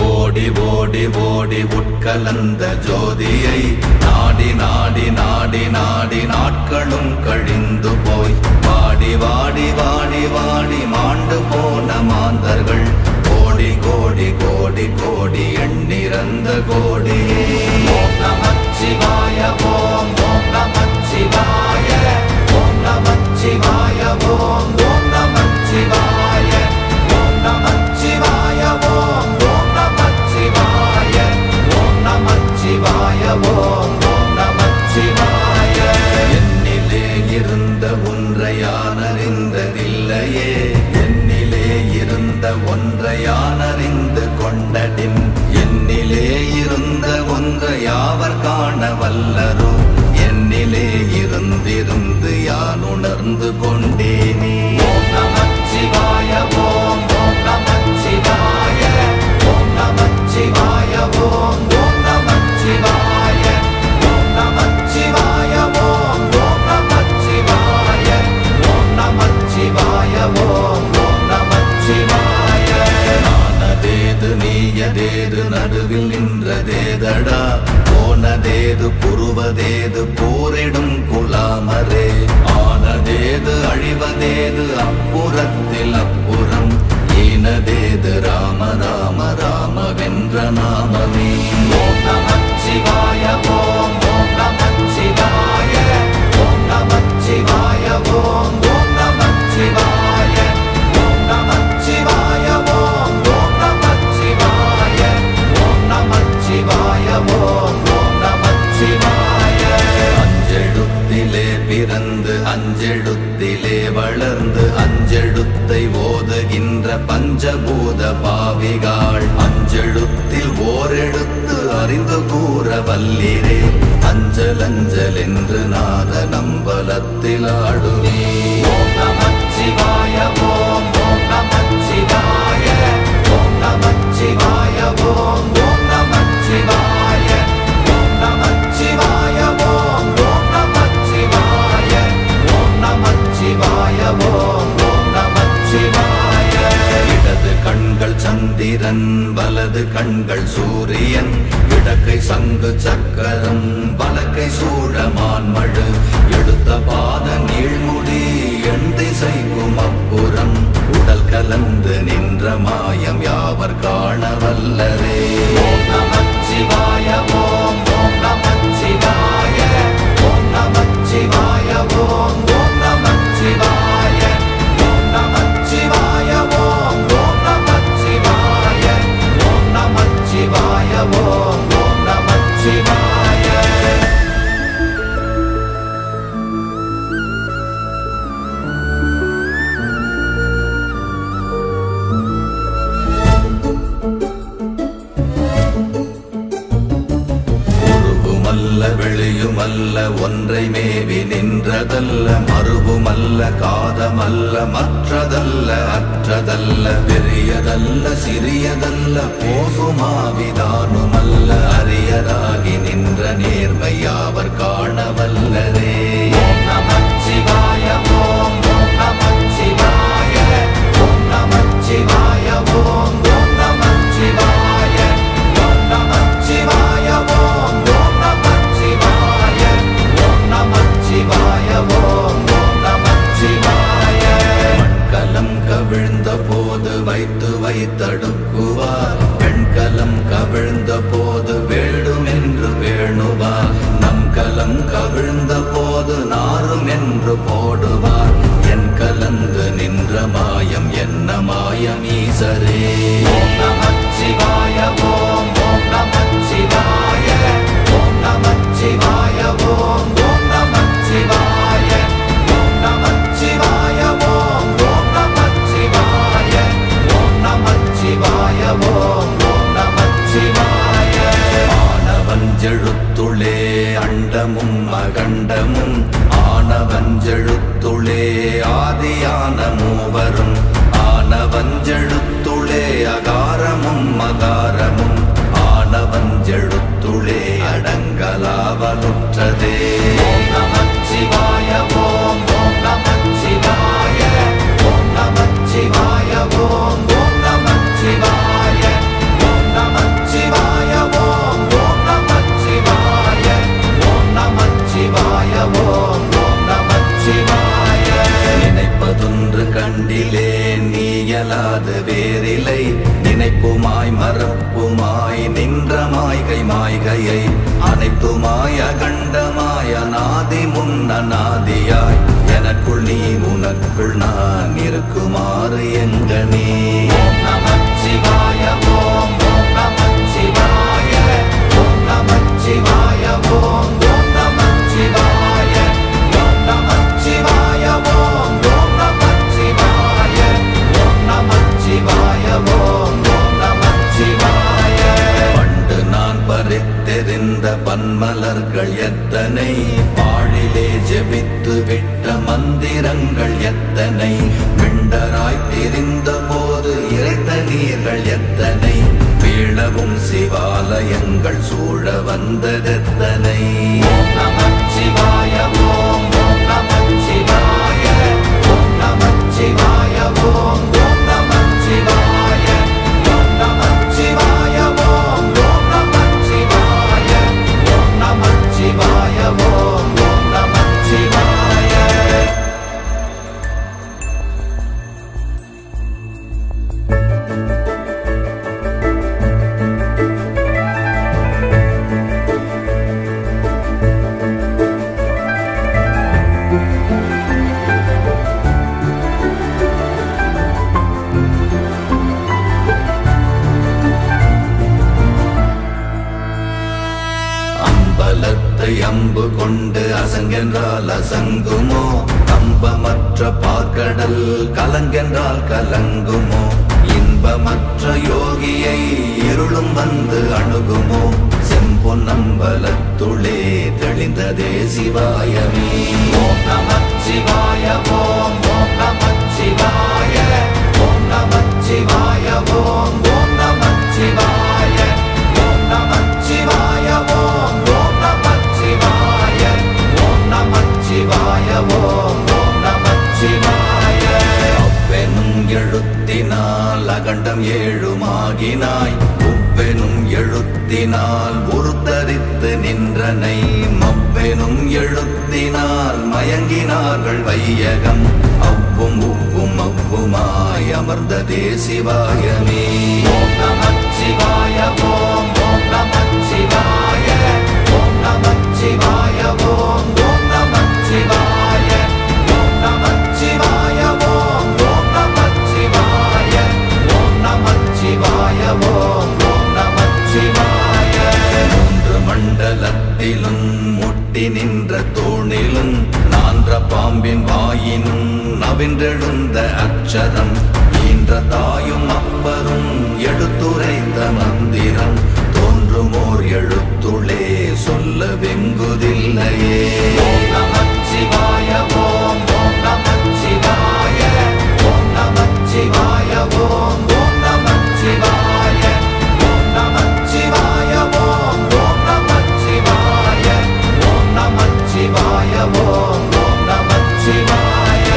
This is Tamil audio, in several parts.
ஓடி ஓடி ஓடி உட்கலந்த ஜோதியை நாடி நாடி நாடி நாடி நாட்களும் கழிந்து போய் வாடி வாடி வாடி வாடி மாண்டு போன மாந்தர்கள் கோடி கோடி கோடி கோடி எண்ணிறந்த கோடியே. ஓம் நமச்சிவாய ஓம் ஓம் நமச்சிவாய ஓம் நமச்சிவாய ஓம் ஓம் நமச்சிவாய ஓம் நமச்சிவாய ஓம் ஓம் நமச்சிவாய ஓம் நமச்சிவாய ஓம் ஓம் நமச்சிவாய. என்னிலே இருந்த ஒன்றை யான் அறிந்ததில்லையே, என்னிலே இருந்த ஒன்றை யான் அறிந்து கொண்டடின், என்னிலே இருந்த ஒன்றை யாவர் காண வல்லரோ, என்னிலே இருந்திருந்து யான் உணர்ந்து கொண்டேனே. ஓம் நமச்சிவாய ஓம் ஓம் நமச்சிவாய ஓம் நமச்சிவாய ஓம் ஓம் நமச்சிவாய ஓம் நமச்சிவாய ஓம் ஓம் நமச்சிவாய ஓம் நமச்சிவாய ஓம் ஓம் நமச்சிவாய. நானதேது நீயதேது நடுவில் நின்றதேதடா, போனதேது புருவதேது போரிடும் குலாமரே, ஆனதேது அழிவதேது அப்புறத்தில் அப்புறம், ஈனதேது ராம ராம ராம வென்ற நாமமே. ஓம் நமச்சிவாய ஓம் ஓம் நமச்சிவாய ஓம் நமச்சிவாய ஓம் ஓம் நமச்சிவாய ஓம் நமச்சிவாய ஓம் ஓம் நமச்சிவாய ஓம் நமச்சிவாய ஓம் ஓம் நமச்சிவாய. அஞ்செழுத்திலே பிறந்து அஞ்செழுத்திலே வளர்ந்து அஞ்செழுத்தை ஓதுகின்ற பஞ்சபூத பாவிகாள், அஞ்செழுத்தில் ஓரெழுத்து அறிந்து கூற வல்லிரே, அஞ்சல் அஞ்சல் என்று நாத நம்பலத்தில் ஆடுவே. ஓம் நமச்சிவாய ஓம் ஓம் நமச்சிவாய ஓம் நமச்சிவாய ஓம் ஓம் நமச்சிவாய ஓம் நமச்சிவாய ஓம் ஓம் நமச்சிவாய ஓம் நமச்சிவாய ஓம் ஓம் நமச்சிவாய. இடது கண்கள் சந்திரன் வலது கண்கள் சூரியன், இடக்கை சங்கு சக்கரம் வலக்கை சூழமான்மழு, எடுத்த பாத நீழ்முடி எண் திசைக்கும் அப்புறம், உடல் கலந்து நின்ற மாயம் யாவர் காண வல்லரே. ஓம் நமச்சிவாய ஓம் ஓம் நமச்சிவாய ஓம் நமச்சிவாய ஓம் ஓம் நமச்சிவாய ஓம் நமச்சிவாய ஓம் ஓம் நமச்சிவாய ஓம் நமச்சிவாய ஓம் ஓம் நமச்சிவாய. வெளியுமல்ல ஒன்றை மேவி நின்றதல்ல, மறுவுமல்ல காதமல்ல மற்றதல்ல அற்றதல்ல, பெரியதல்ல சிறியதல்ல போகுமாவிதானுமல்ல, அரியராகி நின்ற நேர்மை யாவர் காண வல்லரே. ஓம் நமச்சிவாய ஓம் ஓம் நமச்சிவாய ஓம் நமச்சிவாய ஓம் ஓம் நமச்சிவாய ஓம் நமச்சிவாய ஓம் ஓம் நமச்சிவாய ஓம் நமச்சிவாய ஓம் ஓம் நமச்சிவாய. மண்கலம் கவிழ்ந்த போது வைத்து வைத்தடுக்குவார், பெண்கலம் கவிழ்ந்த போது வேடும் என்று வேணுவார், நம் கலம் கவிழ்ந்த போது நாரும் என்று போடுவார், என் கலந்து நின்ற மாயம் என்ன மாயம் ஈசரே. ஓம் நமச்சிவாய ஓம் ஓம் நமச்சிவாய ஓம் நமச்சிவாய ஓம் ஓம் நமச்சிவாய ஓம் நமச்சிவாய ஓம் ஓம் நமச்சிவாய ஓம் நமச்சிவாய ஓம் ஓம் நமச்சிவாய. ஆனவஞ்செழுத்துளே அண்டமும் அகண்டம் அண்டமும் ஆனவஞ்செழுத்துளே ஆதியான மூவரும் ஆனவஞ்செழுத்துளே அகாரமும் மகாரமும் ஆனவஞ்செழுத்துளே அடங்கலாவலுற்றதே. ஓம் நமச்சிவாய ஓம் ஓம் நமச்சிவாய ஓம் நமச்சிவாய ஓம் ஓம் நமச்சிவாய ஓம் நமச்சிவாய ஓம் ஓம் நமச்சிவாய ஓம் நமச்சிவாய ஓம் ஓம் நமச்சிவாய. நினைப்பதொன்று கண்டிலே நீயலாது வேறில்லை நினைப்புமாய் மறப்புமாய் நின்ற மாய்கை மாய்கையை அனைத்துமாய் அகண்டமாய் அநாதி முன்னநாதியாய் எனக்குள் நீ உனக்குள் நான் இருக்குமாறு எங்கனே. ஓம் நமச்சிவாய ஓம் ஓம் நமச்சிவாய ஓம் நமச்சிவாய ஓம் ஓம் நமச்சிவாய ஓம் நமச்சிவாய ஓம் ஓம் நமச்சிவாய ஓம் நமச்சிவாய ஓம் ஓம் நமச்சிவாய. பண்டு நான் பறித்தெறிந்த பன்மலர்கள் எத்தனை பாழிலே ஜெபித்து விட்ட மந்திரங்கள் எத்தனை விண்டராய் தெரிந்த போது இறைத்த நீர்கள் எத்தனை வீழவும் சிவாலயங்கள் சூழ வந்ததெத்தனை. ஓம் நமச்சிவாய ஓம் ஓம் நமச்சிவாய ஓம் நமச்சிவாய ஓம் ஓம் நமச்சிவாய ஓம் நமச்சிவாய ஓம் ஓம் நமச்சிவாய ஓம் நமச்சிவாய ஓம் ஓம் நமச்சிவாய. அம்பலத்தை அம்பு கொண்டு அசங்கென்றால் அசங்குமோ கம்பமற்ற பார்க்கடல் கலங்கென்றால் கலங்குமோ இன்பமற்ற யோகியை இருளும் வந்து அணுகுமோ செம்பொன்னம்பலத்துளே தெளிந்ததே சிவாயமே. ஓம் நமச்சிவாய ஓம் ஓம் நமச்சிவாய ஓம் நமச்சிவாய ஓம் ஓம் நமச்சிவாய ஓம் நமச்சிவாய ஓம் ஓம் நமச்சிவாய ஓம் நமச்சிவாய ஓம் ஓம் நமச்சிவாய. அவ்வெனும் எழுத்தினால் அகண்டம் ஏழுமாகினாய் உவ்வெனும் எழுத்தினால் உருத்தரித்து நின்றனை மவ்வெனும் எழுத்தினால் மயங்கினார்கள் வையகம் அவ்வும் உவ்வும் அவ்வுமாய் அமர்ந்ததே சிவாயமே. ஓம் நமச்சிவாய ஓம் ஓம் நமச்சிவாய ஓம் நமச்சிவாய ஓம் ஓம் நமச்சிவாய ஓம் நமச்சிவாய ஓம் ஓம் நமச்சிவாய ஓம் நமச்சிவாய ஓம் ஓம் நமச்சிவாய. மூன்று மண்டலத்திலும் முட்டி நின்ற தூணிலும் நான்ற பாம்பின் வாயினும் நவின்றெழுந்த அக்ஷரம் ஈன்ற தாயும் அப்பரும் எடுத்துரைத்த மந்திரம் தோன்றுமோர் எழுத்துளே சொல்ல வெங்குதில்லையே. ஓம் நமச்சிவாய ஓம் ஓம் நமச்சிவாய ஓம் நமச்சிவாய ஓம் ஓம் நமச்சிவாய ஓம் நமச்சிவாய ஓம் ஓம் நமச்சிவாய ஓம் நமச்சிவாய ஓம் ஓம் நமச்சிவாய.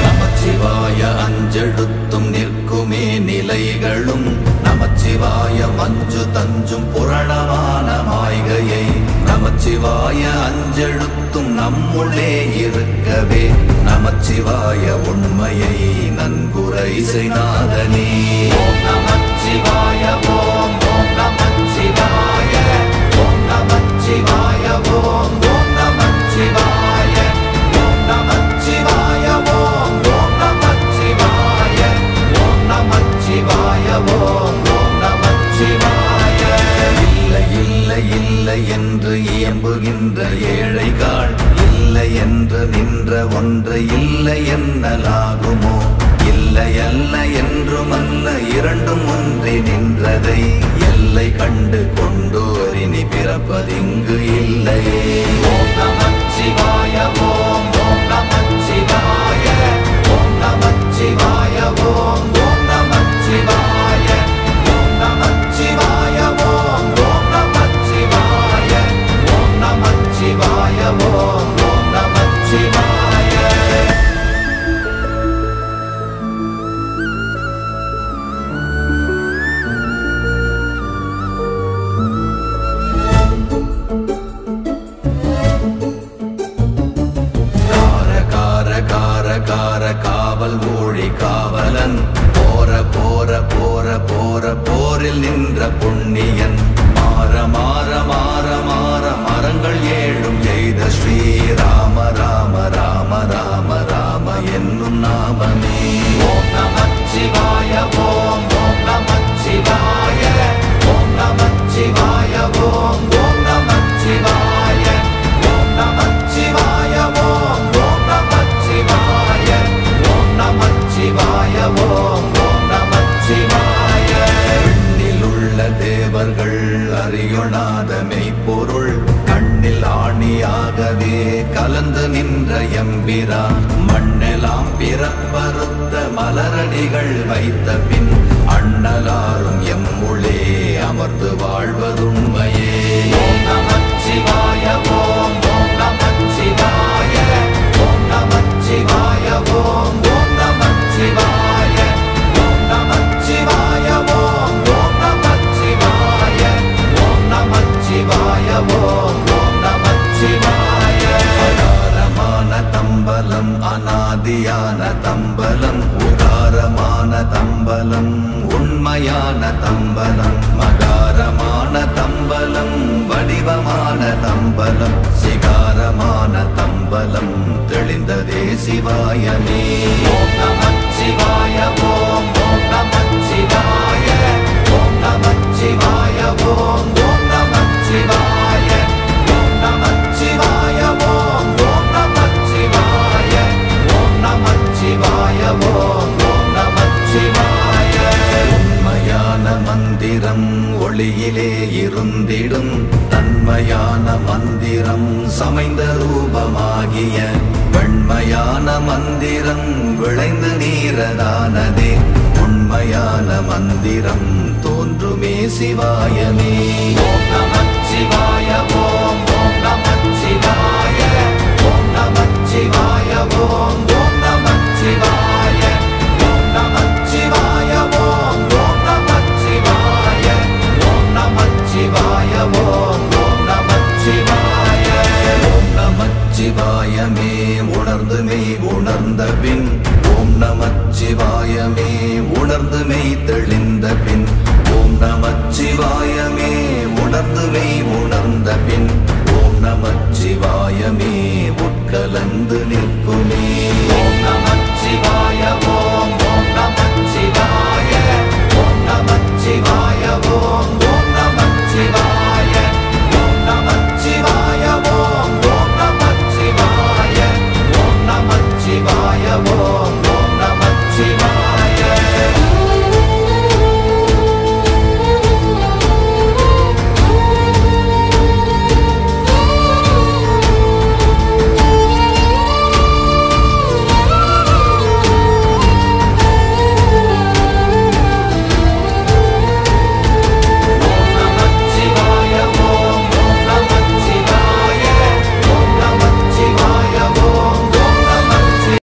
நமச்சிவாய அஞ்செழுத்தும் நிற்குமே நிலைகளும் நமச்சிவாய மஞ்சு தஞ்சும் புரணமான மாய்கையை நமச்சிவாய அஞ்செழுத்தும் நம்முள்ளே இருக்கவே நமச்சிவாய உண்மையை நன்குரை செய்நாதனே. ஓம் நமச்சிவாய ஓம் ஓம் நமச்சிவாய ஓம் நமச்சிவாய ஓம் ஓம் நமச்சிவாய ஓம் நமச்சிவாய ஓம் ஓம் நமச்சிவாய ஓம் நமச்சிவாய ஓம் ஓம் நமச்சிவாய. இல்லை இல்லை இல்லை என்று இயம்புகின்ற ஏழைகாள் இல்லை என்று நின்ற ஒன்று இல்லை என்னலாகுமோ இல்லை அல்ல என்றுமல்ல இரண்டும் ஒன்றி நின்றதை எல்லை கண்டு கொண்டோரினி பிறப்பதிங்கு இல்லையே. ஓம் நமச்சிவாய நமச்சிவாய ஓம் ஓம் நமச்சிவாய ஓம் நமச்சிவாய ஓம் ஓம் நமச்சிவாய ஓம் நமச்சிவாய ஓம் ஓம் நமச்சிவாய ஓம் நமச்சிவாய ஓம் ஓம் நமச்சிவாய. காவல் ஊழி காவலன் போர போர போர போர போரில் நின்ற புண்ணியன் மாற மாற மாற மாற மரங்கள் ஏழும் எய்த ஸ்ரீராம ராம ராம ராம ராம என்னும் நாமமே. ஓம் நமச்சிவாய ஓம் ஓம் நமச்சிவாய ஓம் நமச்சிவாய ஓம் ஓம் நமச்சிவாய ஓம் நமச்சிவாய ஓம் ஓம் நமச்சிவாய ஓம் நமச்சிவாய ஓம் ஓம் நமச்சிவாய. விண்ணில் உள்ள தேவர்கள் அறியொணாத மெய்ப்பொருள் கண்ணில் ஆணியாகவே கலந்து நின்ற எம்பிரா மண்ணெல்லாம் பிறப்பறுத்த மலரடிகள் வைத்த பின் அண்ணலாரும் எம்முளே அமர்ந்து வாழ்வதுண்மையே. ஓம் நமச்சிவாய ஓம் ஓம் நமச்சிவாய ஓம் நமச்சிவாய ஓம் ஓம் நமச்சிவாய ஓம் நமச்சிவாய ஓம் ஓம் நமச்சிவாய ஓம் நமச்சிவாய ஓம் ஓம் நமச்சிவாய. அகாரமான தம்பலம் அநாதியான தம்பலம் உகாரமான தம்பலம் உண்மையான தம்பலம் மகாரமான தம்பலம் வடிவமான தம்பலம் சிகாரமான தம்பலம் தெளிந்ததே சிவாயமே. ஓம் நமச்சிவாய ஓம் ஓம் நமச்சிவாய ஓம் நமச்சிவாய ஓம் ஓம் நமச்சிவாய ஓம் நமச்சிவாய ஓம் ஓம் நமச்சிவாய ஓம் நமச்சிவாய ஓம் ஓம் நமச்சிவாய. உண்மையான மந்திரம் ஒளியிலே இருந்திடும் தன்மையான மந்திரம் சமைந்த ரூபமாகிய வெண்மையான மந்திரம் விளைந்து நீரதானதே உண்மையான மந்திரம் தோன்றுமே சிவாயமே. ஓம் நமச்சிவாய ஓம் ஓம் நமச்சிவாய ஓம் நமச்சிவாய ஓம் ஓம் நமச்சிவாய ஓம் நமச்சிவாய ஓம் ஓம் நமச்சிவாய ஓம் நமச்சிவாய ஓம் ஓம் நமச்சிவாய. ஓம் நமச்சிவாயமே உணர்ந்து மெய் உணர்ந்த பின் ஓம் நமச்சிவாயமே உணர்ந்து மெய் தெளிந்த பின் ஓம் நமச்சிவாயமே உணர்ந்து மெய் உணர்ந்த பின் ஓம் நமச்சிவாயமே உட்கலந்து நிற்குமே.